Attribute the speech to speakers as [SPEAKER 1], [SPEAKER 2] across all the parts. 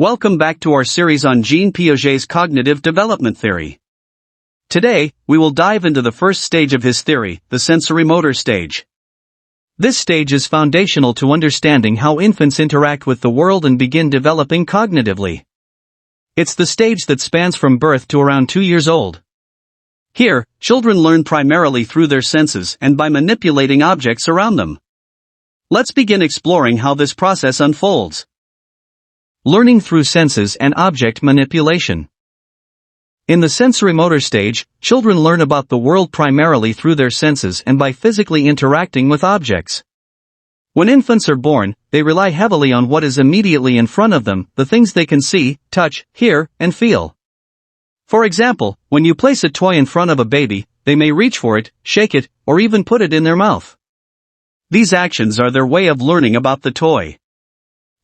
[SPEAKER 1] Welcome back to our series on Jean Piaget's cognitive development theory. Today, we will dive into the first stage of his theory, the sensorimotor stage. This stage is foundational to understanding how infants interact with the world and begin developing cognitively. It's the stage that spans from birth to around 2 years old. Here, children learn primarily through their senses and by manipulating objects around them. Let's begin exploring how this process unfolds. Learning through senses and object manipulation. In the sensorimotor stage, children learn about the world primarily through their senses and by physically interacting with objects. When infants are born, they rely heavily on what is immediately in front of them, the things they can see, touch, hear, and feel. For example, when you place a toy in front of a baby, they may reach for it, shake it, or even put it in their mouth. These actions are their way of learning about the toy.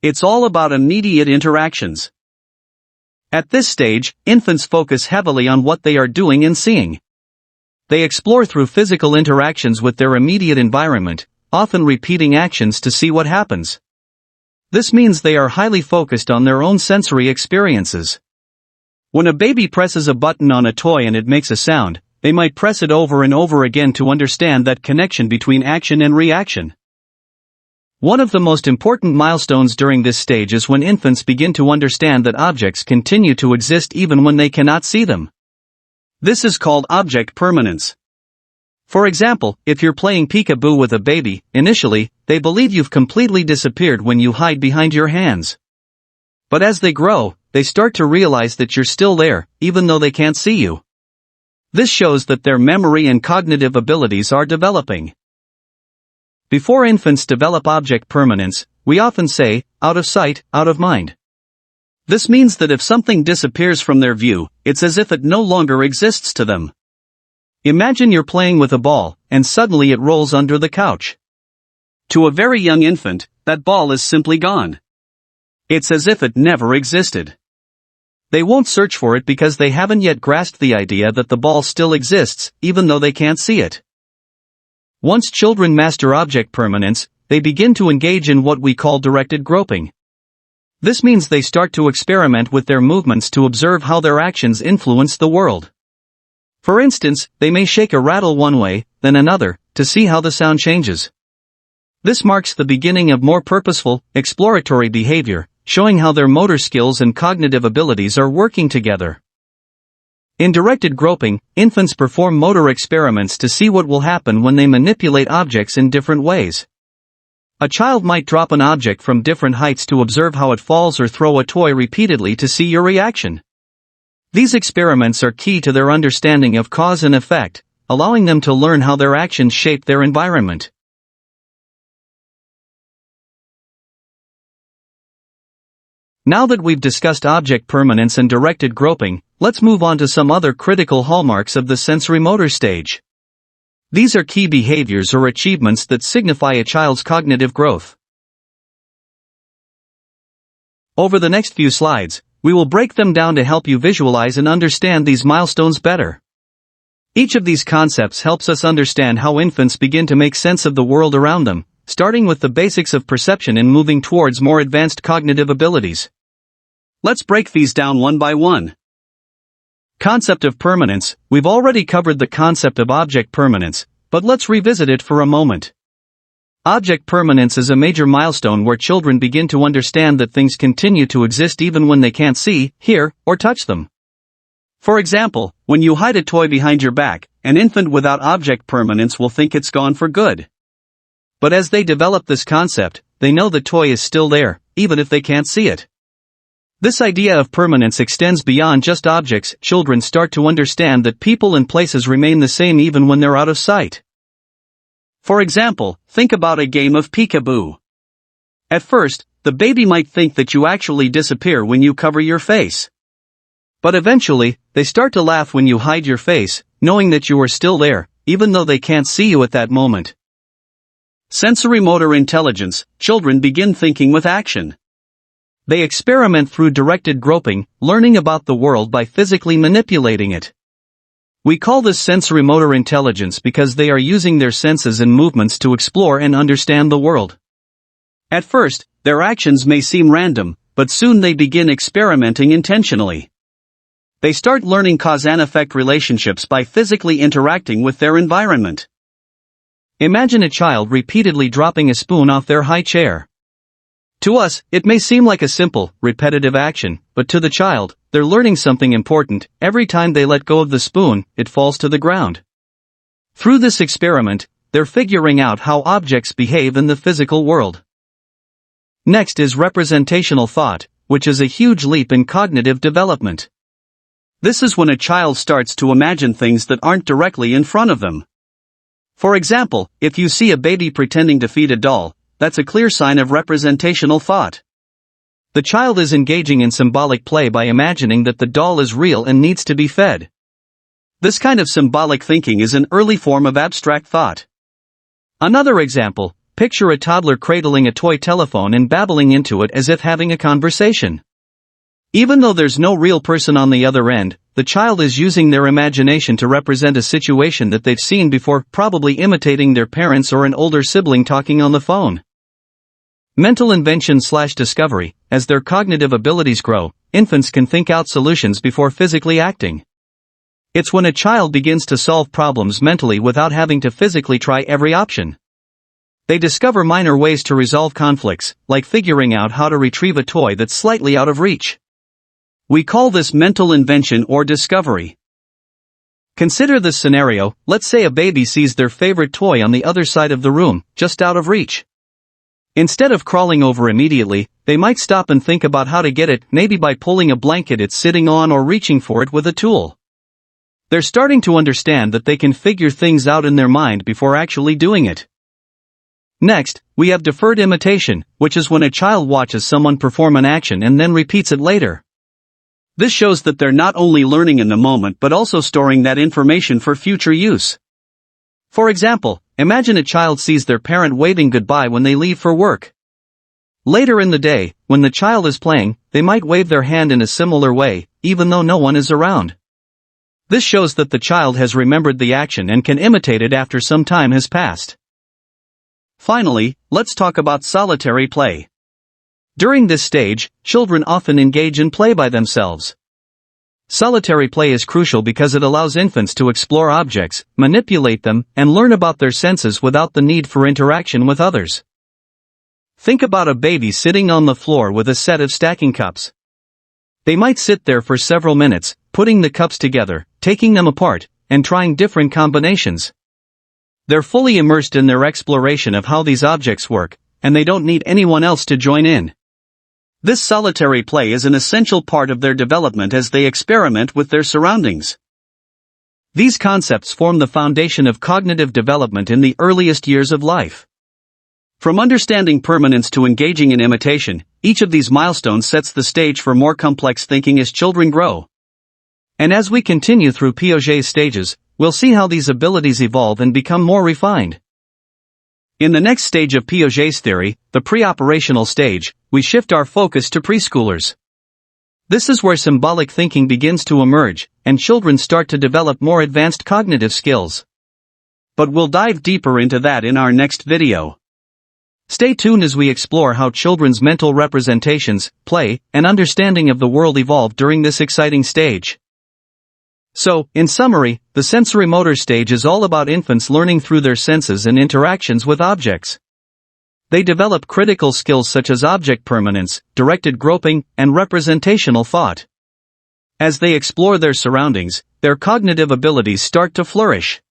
[SPEAKER 1] It's all about immediate interactions. At this stage, infants focus heavily on what they are doing and seeing. They explore through physical interactions with their immediate environment, often repeating actions to see what happens. This means they are highly focused on their own sensory experiences. When a baby presses a button on a toy and it makes a sound, they might press it over and over again to understand that connection between action and reaction. One of the most important milestones during this stage is when infants begin to understand that objects continue to exist even when they cannot see them. This is called object permanence. For example, if you're playing peekaboo with a baby, initially, they believe you've completely disappeared when you hide behind your hands. But as they grow, they start to realize that you're still there, even though they can't see you. This shows that their memory and cognitive abilities are developing. Before infants develop object permanence, we often say, out of sight, out of mind. This means that if something disappears from their view, it's as if it no longer exists to them. Imagine you're playing with a ball, and suddenly it rolls under the couch. To a very young infant, that ball is simply gone. It's as if it never existed. They won't search for it because they haven't yet grasped the idea that the ball still exists, even though they can't see it. Once children master object permanence, they begin to engage in what we call directed groping. This means they start to experiment with their movements to observe how their actions influence the world. For instance, they may shake a rattle one way, then another, to see how the sound changes. This marks the beginning of more purposeful, exploratory behavior, showing how their motor skills and cognitive abilities are working together. In directed groping, infants perform motor experiments to see what will happen when they manipulate objects in different ways. A child might drop an object from different heights to observe how it falls or throw a toy repeatedly to see your reaction. These experiments are key to their understanding of cause and effect, allowing them to learn how their actions shape their environment. Now that we've discussed object permanence and directed groping, let's move on to some other critical hallmarks of the sensorimotor stage. These are key behaviors or achievements that signify a child's cognitive growth. Over the next few slides, we will break them down to help you visualize and understand these milestones better. Each of these concepts helps us understand how infants begin to make sense of the world around them, starting with the basics of perception and moving towards more advanced cognitive abilities. Let's break these down one by one. Concept of permanence. We've already covered the concept of object permanence, but let's revisit it for a moment. Object permanence is a major milestone where children begin to understand that things continue to exist even when they can't see, hear, or touch them. For example, when you hide a toy behind your back, an infant without object permanence will think it's gone for good. But as they develop this concept, they know the toy is still there, even if they can't see it. This idea of permanence extends beyond just objects. Children start to understand that people and places remain the same even when they're out of sight. For example, think about a game of peekaboo. At first, the baby might think that you actually disappear when you cover your face. But eventually, they start to laugh when you hide your face, knowing that you are still there, even though they can't see you at that moment. Sensorimotor intelligence. Children begin thinking with action. They experiment through directed groping, learning about the world by physically manipulating it. We call this sensorimotor intelligence because they are using their senses and movements to explore and understand the world. At first, their actions may seem random, but soon they begin experimenting intentionally. They start learning cause and effect relationships by physically interacting with their environment. Imagine a child repeatedly dropping a spoon off their high chair. To us, it may seem like a simple, repetitive action, but to the child, they're learning something important. Every time they let go of the spoon, it falls to the ground. Through this experiment, they're figuring out how objects behave in the physical world. Next is representational thought, which is a huge leap in cognitive development. This is when a child starts to imagine things that aren't directly in front of them. For example, if you see a baby pretending to feed a doll, that's a clear sign of representational thought. The child is engaging in symbolic play by imagining that the doll is real and needs to be fed. This kind of symbolic thinking is an early form of abstract thought. Another example, picture a toddler cradling a toy telephone and babbling into it as if having a conversation. Even though there's no real person on the other end, the child is using their imagination to represent a situation that they've seen before, probably imitating their parents or an older sibling talking on the phone. Mental invention/discovery. As their cognitive abilities grow, infants can think out solutions before physically acting. It's when a child begins to solve problems mentally without having to physically try every option. They discover minor ways to resolve conflicts, like figuring out how to retrieve a toy that's slightly out of reach. We call this mental invention or discovery. Consider this scenario. Let's say a baby sees their favorite toy on the other side of the room, just out of reach. Instead of crawling over immediately, they might stop and think about how to get it, maybe by pulling a blanket it's sitting on or reaching for it with a tool. They're starting to understand that they can figure things out in their mind before actually doing it. Next, we have deferred imitation, which is when a child watches someone perform an action and then repeats it later. This shows that they're not only learning in the moment but also storing that information for future use. For example, imagine a child sees their parent waving goodbye when they leave for work. Later in the day, when the child is playing, they might wave their hand in a similar way, even though no one is around. This shows that the child has remembered the action and can imitate it after some time has passed. Finally, let's talk about solitary play. During this stage, children often engage in play by themselves. Solitary play is crucial because it allows infants to explore objects, manipulate them, and learn about their senses without the need for interaction with others. Think about a baby sitting on the floor with a set of stacking cups. They might sit there for several minutes, putting the cups together, taking them apart, and trying different combinations. They're fully immersed in their exploration of how these objects work, and they don't need anyone else to join in. This solitary play is an essential part of their development as they experiment with their surroundings. These concepts form the foundation of cognitive development in the earliest years of life. From understanding permanence to engaging in imitation, each of these milestones sets the stage for more complex thinking as children grow. And as we continue through Piaget's stages, we'll see how these abilities evolve and become more refined. In the next stage of Piaget's theory, the pre-operational stage, we shift our focus to preschoolers. This is where symbolic thinking begins to emerge, and children start to develop more advanced cognitive skills. But we'll dive deeper into that in our next video. Stay tuned as we explore how children's mental representations, play, and understanding of the world evolve during this exciting stage. So, in summary, the sensorimotor stage is all about infants learning through their senses and interactions with objects. They develop critical skills such as object permanence, directed groping, and representational thought. As they explore their surroundings, their cognitive abilities start to flourish.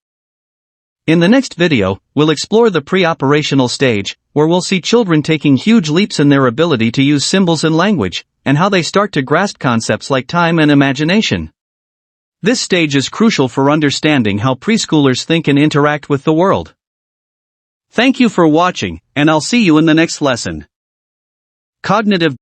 [SPEAKER 1] In the next video, we'll explore the pre-operational stage, where we'll see children taking huge leaps in their ability to use symbols and language, and how they start to grasp concepts like time and imagination. This stage is crucial for understanding how preschoolers think and interact with the world. Thank you for watching, and I'll see you in the next lesson. Cognitive